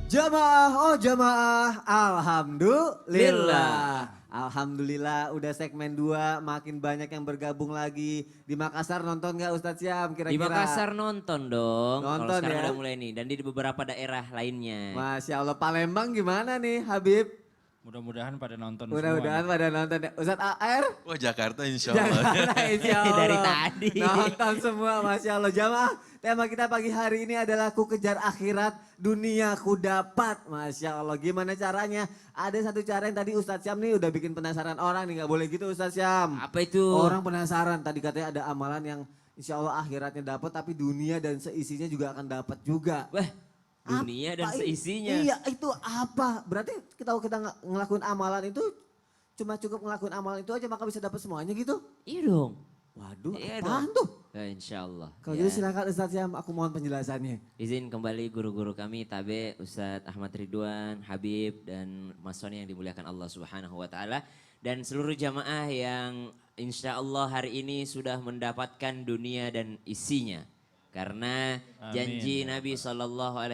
Jamaah, alhamdulillah. Alhamdulillah udah segmen 2 makin banyak yang bergabung lagi. Di Makassar nonton gak Ustadz Syam kira-kira? Di Makassar nonton dong, kalau Nonton sekarang ya? udah mulai nih. Dan di beberapa daerah lainnya. Masya Allah, Palembang gimana nih Habib? Mudah-mudahan pada nonton Mudah-mudahan semua. pada nonton. Ustadz AR? Wah Jakarta insya Allah. Jakarta insya Allah. Dari tadi. Nonton semua Masya Allah. Jamaah, tema kita pagi hari ini adalah ku kejar akhirat, dunia ku dapat. Masya Allah, gimana caranya? Ada satu cara yang tadi Ustadz Syam nih udah bikin penasaran orang nih. Gak boleh gitu Ustadz Syam. Apa itu? Orang penasaran, tadi katanya ada amalan yang insya Allah akhiratnya dapat, tapi dunia dan seisinya juga akan dapat juga. Wah, dunia dan seisinya. Iya, itu apa? Berarti kita ngelakuin amalan itu cuma cukup ngelakuin amalan itu aja maka bisa dapat semuanya gitu? Iya dong. Waduh, Iya apaan dong. tuh? Ya, insya Allah. Kalau Ya. gitu silakan Ustadz Syam, aku mohon penjelasannya. Izin kembali guru-guru kami, Tabe, Ustadz Ahmad Ridwan, Habib, dan Mas Soni yang dimuliakan Allah Subhanahu wa Ta'ala. Dan seluruh jamaah yang insya Allah hari ini sudah mendapatkan dunia dan isinya. Karena janji Nabi SAW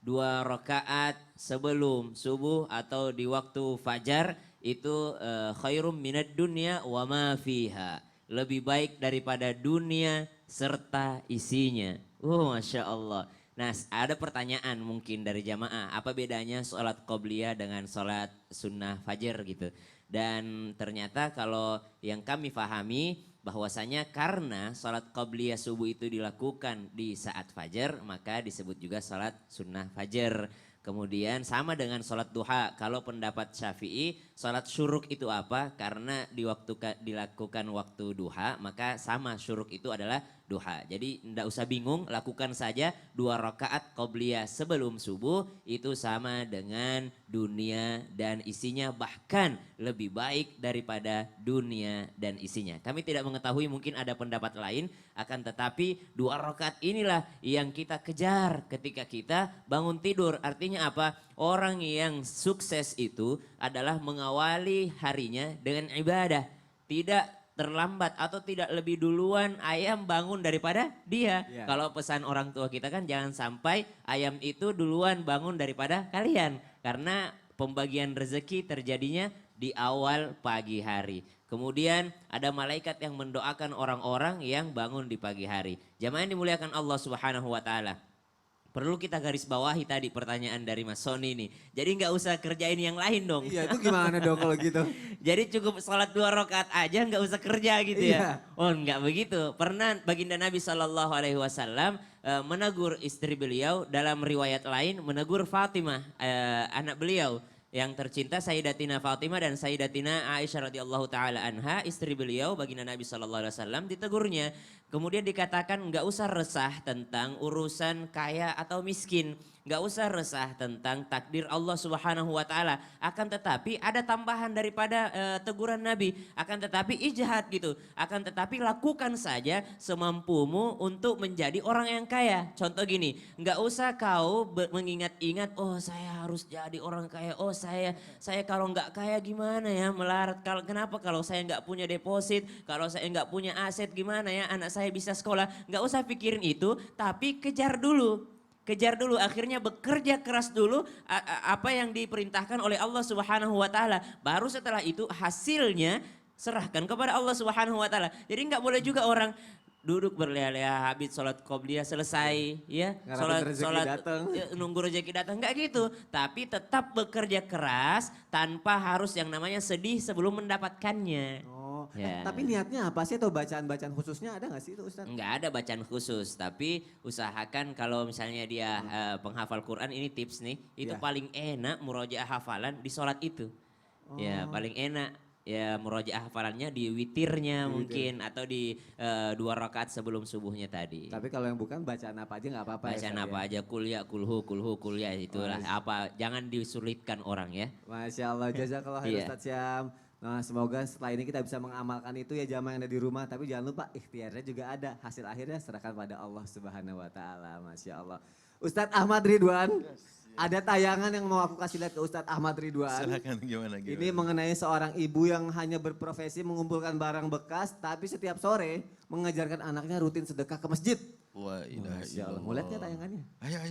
2 rakaat sebelum subuh atau di waktu fajar itu khairum minad dunya wa ma fiha. Lebih baik daripada dunia serta isinya. Masya Allah. Nah ada pertanyaan mungkin dari jamaah. Apa bedanya sholat qobliyah dengan sholat sunnah fajar gitu. Dan ternyata kalau yang kami pahami bahwasanya karena sholat qobliyah subuh itu dilakukan di saat fajar maka disebut juga sholat sunnah fajar. Kemudian sama dengan sholat duha, kalau pendapat Syafi'i sholat syuruk itu apa? Karena dilakukan waktu duha maka sama syuruk itu adalah duha. Jadi tidak usah bingung, lakukan saja 2 rakaat qobliyah sebelum subuh itu sama dengan dunia dan isinya, bahkan lebih baik daripada dunia dan isinya. Kami tidak mengetahui, mungkin ada pendapat lain, akan tetapi 2 rakaat inilah yang kita kejar ketika kita bangun tidur. Artinya apa? Orang yang sukses itu adalah mengawali harinya dengan ibadah. Tidak terlambat atau tidak lebih duluan ayam bangun daripada dia. Yeah. Kalau pesan orang tua kita kan jangan sampai ayam itu duluan bangun daripada kalian. Karena pembagian rezeki terjadinya di awal pagi hari. Kemudian ada malaikat yang mendoakan orang-orang yang bangun di pagi hari. Jamaah yang dimuliakan Allah Subhanahu wa Ta'ala. Perlu kita garis bawahi tadi pertanyaan dari Mas Soni nih. Jadi nggak usah kerjain yang lain dong. Iya, itu gimana dong kalau gitu? Jadi cukup sholat 2 rakaat aja nggak usah kerja gitu ya. Iya. Oh nggak begitu. Pernah baginda Nabi SAW menegur istri beliau, dalam riwayat lain menegur Fatimah anak beliau. Yang tercinta Sayyidatina Fatimah dan Sayyidatina Aisyah radhiyallahu taala anha, istri beliau baginda Nabi SAW ditegurnya. Kemudian dikatakan nggak usah resah tentang urusan kaya atau miskin. Nggak usah resah tentang takdir Allah Subhanahu wa Ta'ala. Akan tetapi ada tambahan daripada teguran Nabi. Akan tetapi ijtihad gitu. Akan tetapi lakukan saja semampumu untuk menjadi orang yang kaya. Contoh gini, nggak usah kau mengingat-ingat, oh saya harus jadi orang kaya. Oh saya kalau nggak kaya gimana ya, melarat. Kenapa kalau saya nggak punya deposit, kalau saya nggak punya aset gimana ya anak saya bisa sekolah. Nggak usah pikirin itu, tapi kejar dulu. Kejar dulu, akhirnya bekerja keras dulu apa yang diperintahkan oleh Allah Subhanahu wa Ta'ala. Baru setelah itu hasilnya serahkan kepada Allah Subhanahu wa Ta'ala. Jadi nggak boleh juga orang duduk berleha-leha habis sholat qobliyah selesai ya, sholat nunggu rezeki datang, nggak gitu. Tapi tetap bekerja keras tanpa harus yang namanya sedih sebelum mendapatkannya. Ya. Tapi niatnya apa sih, atau bacaan-bacaan khususnya ada gak sih itu Ustadz? Enggak ada bacaan khusus, tapi usahakan kalau misalnya dia penghafal Quran, ini tips nih, itu paling enak murojaah hafalan di sholat itu. Ya paling enak ya murojaah hafalannya di witirnya mungkin, atau di 2 rakaat sebelum subuhnya tadi. Tapi kalau yang bukan bacaan apa aja gak apa-apa. Bacaan apa aja, kulya, kulhu, kulya, itulah apa, jangan disulitkan orang ya. Masya Allah, jazakallah khair Ustadz Syam. Nah semoga setelah ini kita bisa mengamalkan itu ya jamaah yang ada di rumah. Tapi jangan lupa ikhtiarnya juga ada. Hasil akhirnya serahkan pada Allah Subhanahu wa Ta'ala. Masya Allah. Ustadz Ahmad Ridwan, ada tayangan yang mau aku kasih lihat ke Ustadz Ahmad Ridwan. Silakan gimana. Ini mengenai seorang ibu yang hanya berprofesi mengumpulkan barang bekas. Tapi setiap sore mengajarkan anaknya rutin sedekah ke masjid. Wah, Masya Allah. Mau lihat ya tayangannya? Ayo.